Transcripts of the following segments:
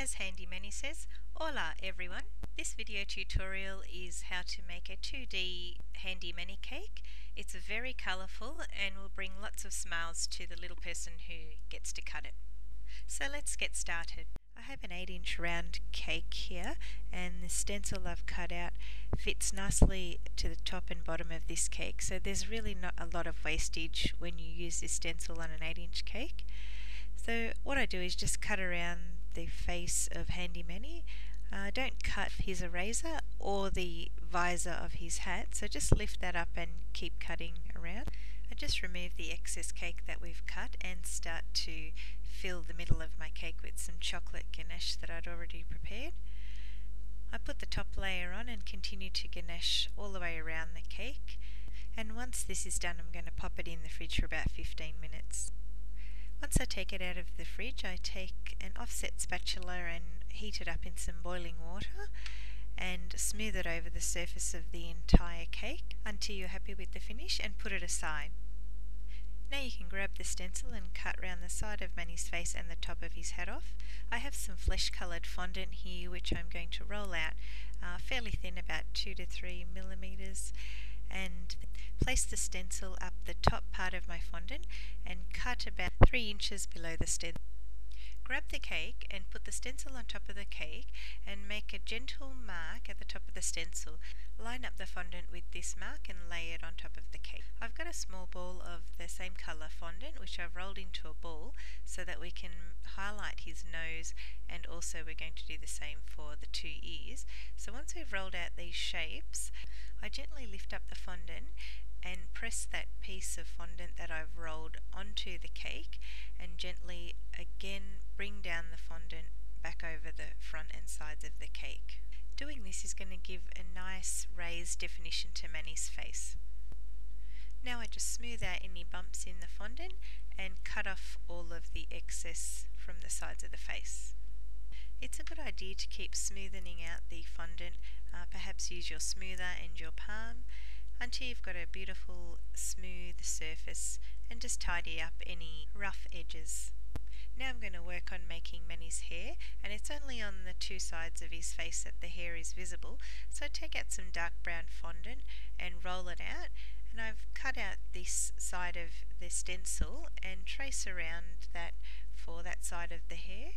As Handy Manny says, hola everyone. This video tutorial is how to make a 2D Handy Manny cake. It's very colourful and will bring lots of smiles to the little person who gets to cut it. So let's get started. I have an 8-inch round cake here, and the stencil I've cut out fits nicely to the top and bottom of this cake, so there's really not a lot of wastage when you use this stencil on an 8-inch cake. So what I do is just cut around the face of Handy Manny. Don't cut his eraser or the visor of his hat, so just lift that up and keep cutting around. I just remove the excess cake that we've cut and start to fill the middle of my cake with some chocolate ganache that I'd already prepared. I put the top layer on and continue to ganache all the way around the cake, and once this is done I'm going to pop it in the fridge for about 15 minutes. Once I take it out of the fridge, I take an offset spatula and heat it up in some boiling water and smooth it over the surface of the entire cake until you're happy with the finish, and put it aside. Now you can grab the stencil and cut round the side of Manny's face and the top of his hat off. I have some flesh coloured fondant here which I'm going to roll out fairly thin, about 2 to 3 millimeters, and place the stencil up the top part of my fondant and cut about 3 inches below the stencil. Grab the cake and put the stencil on top of the cake and make a gentle mark at the top of the stencil. Line up the fondant with this mark and lay it on top of the cake. I've got a small ball of the same colour fondant which I've rolled into a ball so that we can highlight his nose, and also we're going to do the same for the 2 ears. So once we've rolled out these shapes, I gently lift up the fondant and press that piece of fondant that I've rolled onto the cake, and gently again bring down the fondant back over the front and sides of the cake. Doing this is going to give a nice raised definition to Manny's face. Now I just smooth out any bumps in the fondant and cut off all of the excess from the sides of the face. It's a good idea to keep smoothing out the fondant. Perhaps use your smoother and your palm until you've got a beautiful smooth surface, and just tidy up any rough edges. Now I'm going to work on making Manny's hair, and it's only on the 2 sides of his face that the hair is visible, so take out some dark brown fondant and roll it out, and I've cut out this side of the stencil and trace around that for that side of the hair.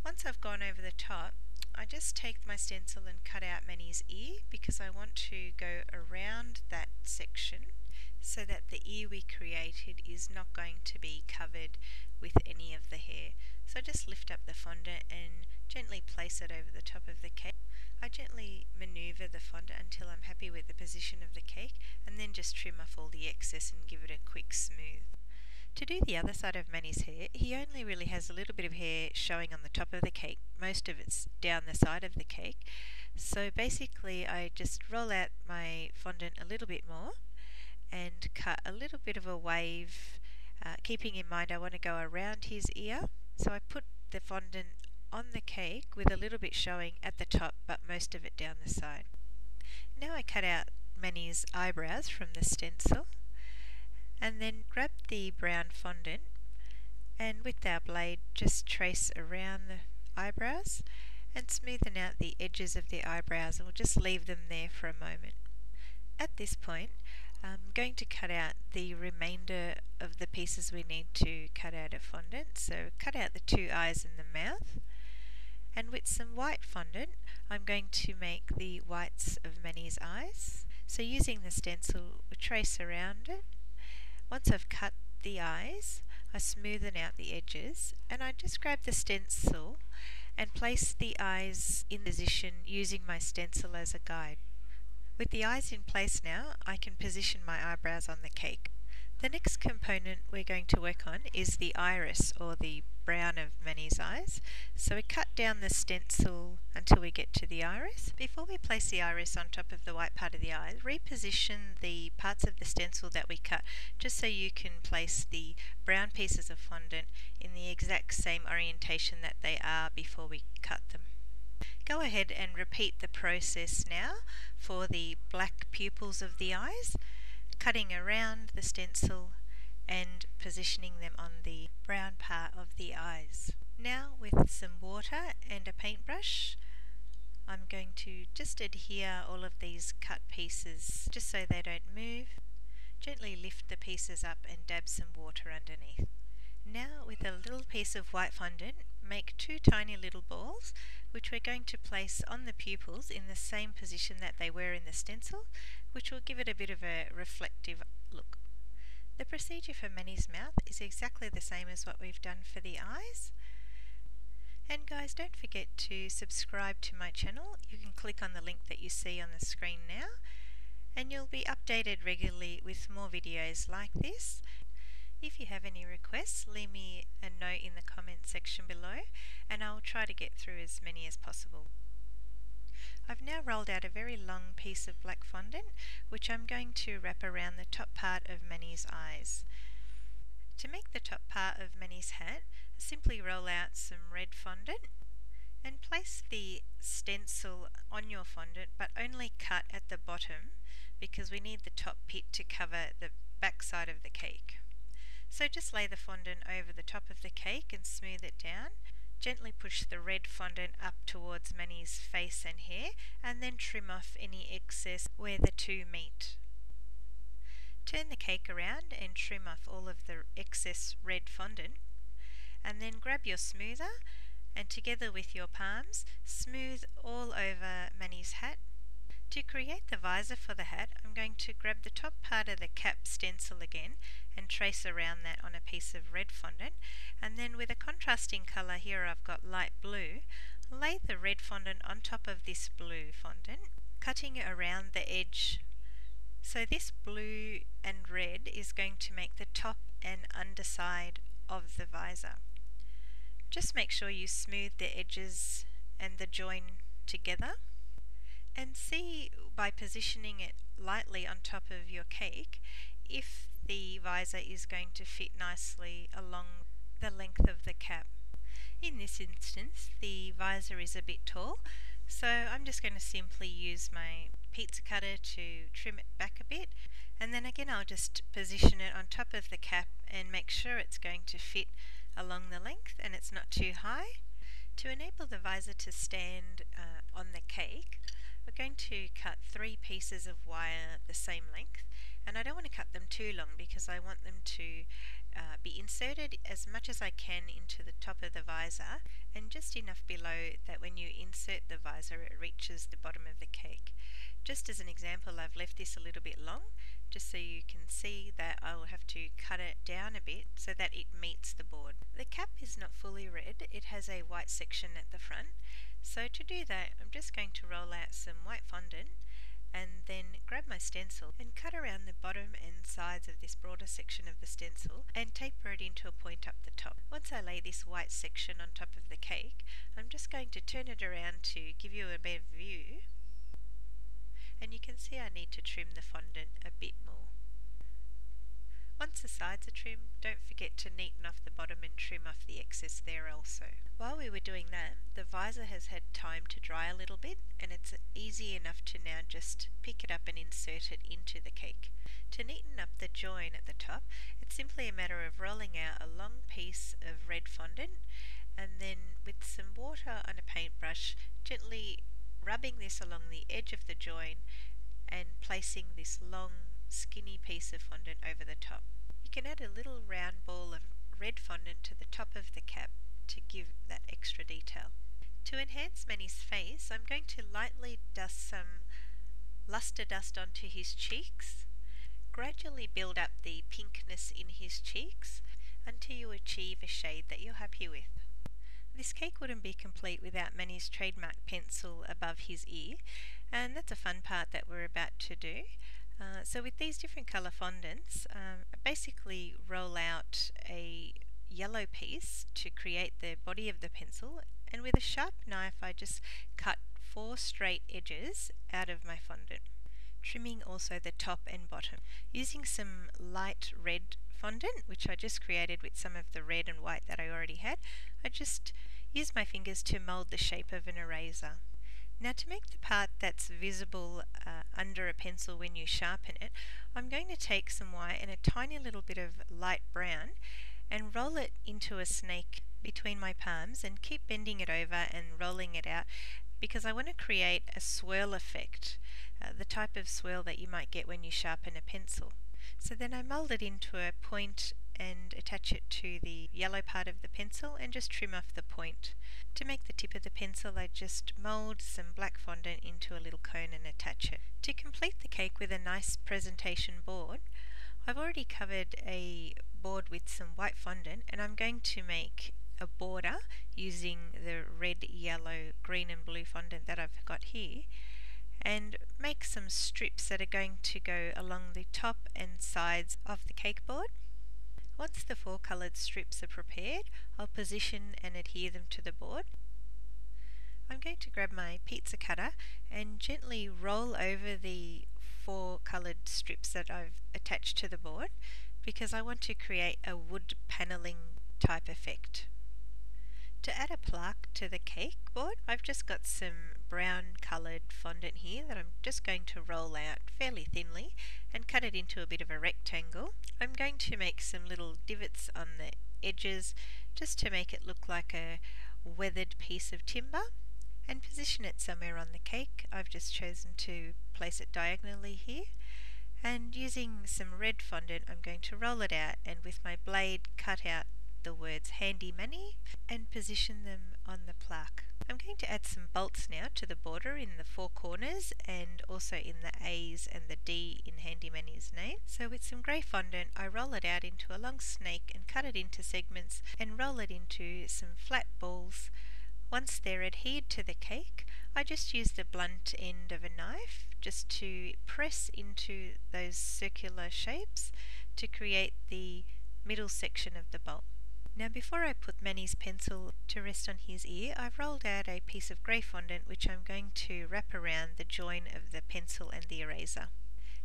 Once I've gone over the top, I just take my stencil and cut out Manny's ear, because I want to go around that section so that the ear we created is not going to be covered with any of the hair. So I just lift up the fondant and gently place it over the top of the cake. I gently manoeuvre the fondant until I'm happy with the position of the cake, and then just trim off all the excess and give it a quick smooth. To do the other side of Manny's hair, he only really has a little bit of hair showing on the top of the cake. Most of it's down the side of the cake. So basically I just roll out my fondant a little bit more and cut a little bit of a wave, keeping in mind I want to go around his ear. So I put the fondant on the cake with a little bit showing at the top, but most of it down the side. Now I cut out Manny's eyebrows from the stencil, and then grab the brown fondant and with our blade just trace around the eyebrows and smoothen out the edges of the eyebrows, and we'll just leave them there for a moment. At this point I'm going to cut out the remainder of the pieces we need to cut out of fondant. So cut out the 2 eyes and the mouth, and with some white fondant I'm going to make the whites of Manny's eyes. So using the stencil we trace around it. Once I've cut the eyes, I smoothen out the edges, and I just grab the stencil and place the eyes in position using my stencil as a guide. With the eyes in place now, I can position my eyebrows on the cake. The next component we're going to work on is the iris, or the brown of Manny's eyes. So we cut down the stencil until we get to the iris. Before we place the iris on top of the white part of the eye, reposition the parts of the stencil that we cut, just so you can place the brown pieces of fondant in the exact same orientation that they are before we cut them. Go ahead and repeat the process now for the black pupils of the eyes, cutting around the stencil and positioning them on the brown part of the eyes. Now with some water and a paintbrush, I'm going to just adhere all of these cut pieces just so they don't move. Gently lift the pieces up and dab some water underneath. Now with a little piece of white fondant, make two tiny little balls which we're going to place on the pupils in the same position that they were in the stencil, which will give it a bit of a reflective look. The procedure for Manny's mouth is exactly the same as what we've done for the eyes. And guys, don't forget to subscribe to my channel. You can click on the link that you see on the screen now, and you'll be updated regularly with more videos like this. If you have any requests, leave me a note in the comment section below, and I'll try to get through as many as possible. I've now rolled out a very long piece of black fondant, which I'm going to wrap around the top part of Manny's eyes. To make the top part of Manny's hat, simply roll out some red fondant and place the stencil on your fondant, but only cut at the bottom because we need the top bit to cover the back side of the cake. So just lay the fondant over the top of the cake and smooth it down. Gently push the red fondant up towards Manny's face and hair, and then trim off any excess where the two meet. Turn the cake around and trim off all of the excess red fondant, and then grab your smoother and together with your palms, smooth all over Manny's hat. To create the visor for the hat, I'm going to grab the top part of the cap stencil again and trace around that on a piece of red fondant, and then with a contrasting colour, here I've got light blue, lay the red fondant on top of this blue fondant, cutting around the edge. So this blue and red is going to make the top and underside of the visor. Just make sure you smooth the edges and the join together, and see by positioning it lightly on top of your cake if the visor is going to fit nicely along the length of the cap. In this instance, the visor is a bit tall, so I'm just going to simply use my pizza cutter to trim it back a bit, and then again I'll just position it on top of the cap and make sure it's going to fit along the length and it's not too high. To enable the visor to stand on the cake, we're going to cut 3 pieces of wire the same length, and I don't want to cut them too long because I want them to be inserted as much as I can into the top of the visor, and just enough below that when you insert the visor it reaches the bottom of the cake. Just as an example, I've left this a little bit long just so you can see that I will have to cut it down a bit so that it meets the board. The cap is not fully red, it has a white section at the front. So to do that, I'm just going to roll out some white fondant and then grab my stencil and cut around the bottom and sides of this broader section of the stencil and taper it into a point up the top. Once I lay this white section on top of the cake, I'm just going to turn it around to give you a better view, and you can see I need to trim the fondant a bit more. Once the sides are trimmed, don't forget to neaten off the bottom and trim off the excess there also. While we were doing that, the visor has had time to dry a little bit, and it's easy enough to now just pick it up and insert it into the cake. To neaten up the join at the top, it's simply a matter of rolling out a long piece of red fondant and then with some water on a paintbrush, gently rubbing this along the edge of the join and placing this long skinny piece of fondant over the top. You can add a little round ball of red fondant to the top of the cap to give that extra detail. To enhance Manny's face, I'm going to lightly dust some luster dust onto his cheeks. Gradually build up the pinkness in his cheeks until you achieve a shade that you're happy with. This cake wouldn't be complete without Manny's trademark pencil above his ear, and that's a fun part that we're about to do. So with these different colour fondants, basically roll out a yellow piece to create the body of the pencil, and with a sharp knife I just cut 4 straight edges out of my fondant, trimming also the top and bottom. Using some light red fondant, which I just created with some of the red and white that I already had, I just used my fingers to mould the shape of an eraser. Now to make the part that's visible under a pencil when you sharpen it, I'm going to take some white and a tiny little bit of light brown and roll it into a snake between my palms and keep bending it over and rolling it out because I want to create a swirl effect, the type of swirl that you might get when you sharpen a pencil. So then I mould it into a point and attach it to the yellow part of the pencil and just trim off the point. To make the tip of the pencil, I just mould some black fondant into a little cone and attach it. To complete the cake with a nice presentation board, I've already covered a board with some white fondant and I'm going to make a border using the red, yellow, green and blue fondant that I've got here, and make some strips that are going to go along the top and sides of the cake board. Once the 4 coloured strips are prepared, I'll position and adhere them to the board. I'm going to grab my pizza cutter and gently roll over the 4 coloured strips that I've attached to the board because I want to create a wood panelling type effect. To add a plaque to the cake board, I've just got some brown coloured fondant here that I'm just going to roll out fairly thinly and cut it into a bit of a rectangle. I'm going to make some little divots on the edges just to make it look like a weathered piece of timber, and position it somewhere on the cake. I've just chosen to place it diagonally here, and using some red fondant I'm going to roll it out and with my blade cut out the words Handy Manny and position them on the plaque. I'm going to add some bolts now to the border in the 4 corners and also in the A's and the D in Handy Manny's name. So with some grey fondant I roll it out into a long snake and cut it into segments and roll it into some flat balls. Once they're adhered to the cake, I just use the blunt end of a knife just to press into those circular shapes to create the middle section of the bowl. Now before I put Manny's pencil to rest on his ear, I've rolled out a piece of grey fondant which I'm going to wrap around the join of the pencil and the eraser.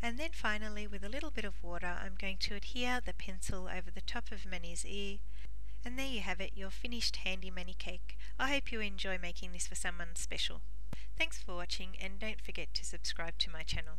And then finally, with a little bit of water, I'm going to adhere the pencil over the top of Manny's ear. And there you have it, your finished Handy Manny cake. I hope you enjoy making this for someone special. Thanks for watching and don't forget to subscribe to my channel.